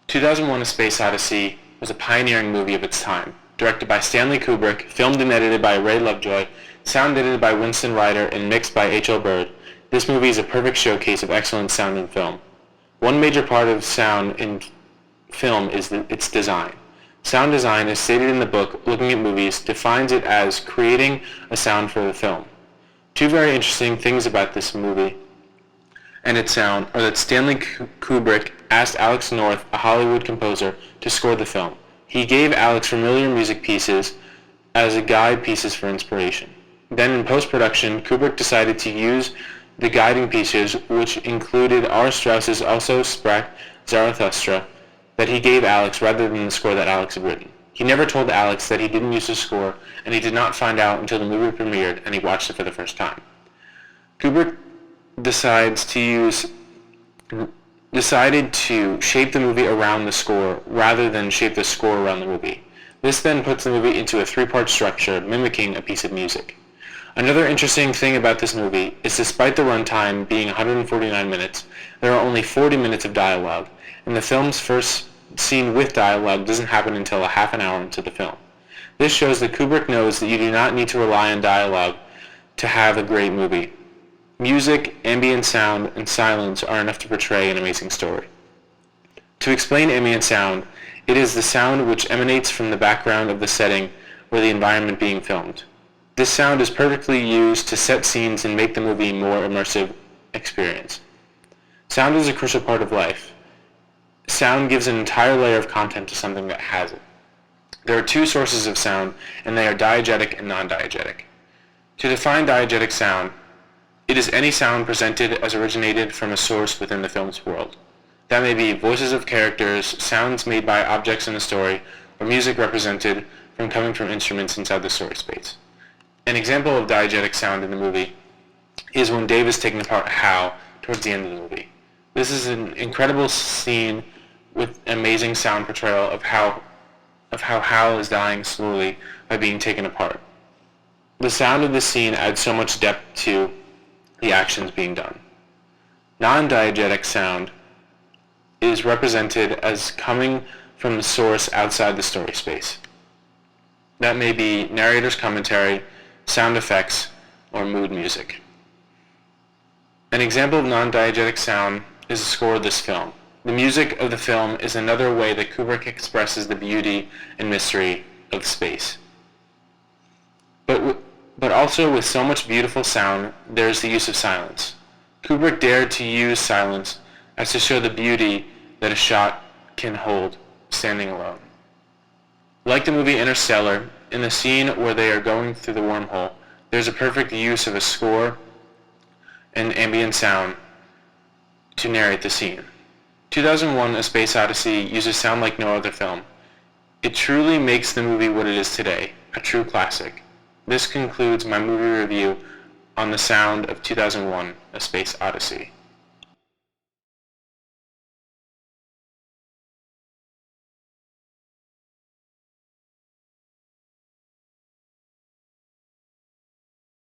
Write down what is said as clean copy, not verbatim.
2001: A Space Odyssey was a pioneering movie of its time. Directed by Stanley Kubrick, filmed and edited by Ray Lovejoy, sound edited by Winston Ryder, and mixed by H.L. Bird, this movie is a perfect showcase of excellent sound in film. One major part of sound in film is its design. Sound design, as stated in the book Looking at Movies, defines it as creating a sound for the film. Two very interesting things about this movie and its sound are that Stanley Kubrick asked Alex North, a Hollywood composer, to score the film. He gave Alex familiar music pieces as a guide pieces for inspiration. Then in post-production, Kubrick decided to use the guiding pieces, which included R. Strauss's Also Sprach Zarathustra, that he gave Alex rather than the score that Alex had written. He never told Alex that he didn't use the score, and he did not find out until the movie premiered and he watched it for the first time. Kubrick decided to shape the movie around the score rather than shape the score around the movie. This then puts the movie into a three-part structure, mimicking a piece of music. Another interesting thing about this movie is despite the runtime being 149 minutes, there are only 40 minutes of dialogue, and the film's first scene with dialogue doesn't happen until a half an hour into the film. This shows that Kubrick knows that you do not need to rely on dialogue to have a great movie. Music, ambient sound, and silence are enough to portray an amazing story. To explain ambient sound, it is the sound which emanates from the background of the setting or the environment being filmed. This sound is perfectly used to set scenes and make the movie a more immersive experience. Sound is a crucial part of life. Sound gives an entire layer of content to something that has it. There are two sources of sound, and they are diegetic and non-diegetic. To define diegetic sound, it is any sound presented as originated from a source within the film's world. That may be voices of characters, sounds made by objects in the story, or music represented from coming from instruments inside the story space. An example of diegetic sound in the movie is when Dave is taking apart Hal towards the end of the movie. This is an incredible scene with amazing sound portrayal of how Hal is dying slowly by being taken apart. The sound of this scene adds so much depth to the actions being done. Non-diegetic sound is represented as coming from the source outside the story space. That may be narrator's commentary, sound effects, or mood music. An example of non-diegetic sound is the score of this film. The music of the film is another way that Kubrick expresses the beauty and mystery of space. But also with so much beautiful sound, there is the use of silence. Kubrick dared to use silence as to show the beauty that a shot can hold standing alone. Like the movie Interstellar, in the scene where they are going through the wormhole, there's a perfect use of a score and ambient sound to narrate the scene. 2001: A Space Odyssey uses sound like no other film. It truly makes the movie what it is today, a true classic. This concludes my movie review on the sound of 2001: A Space Odyssey.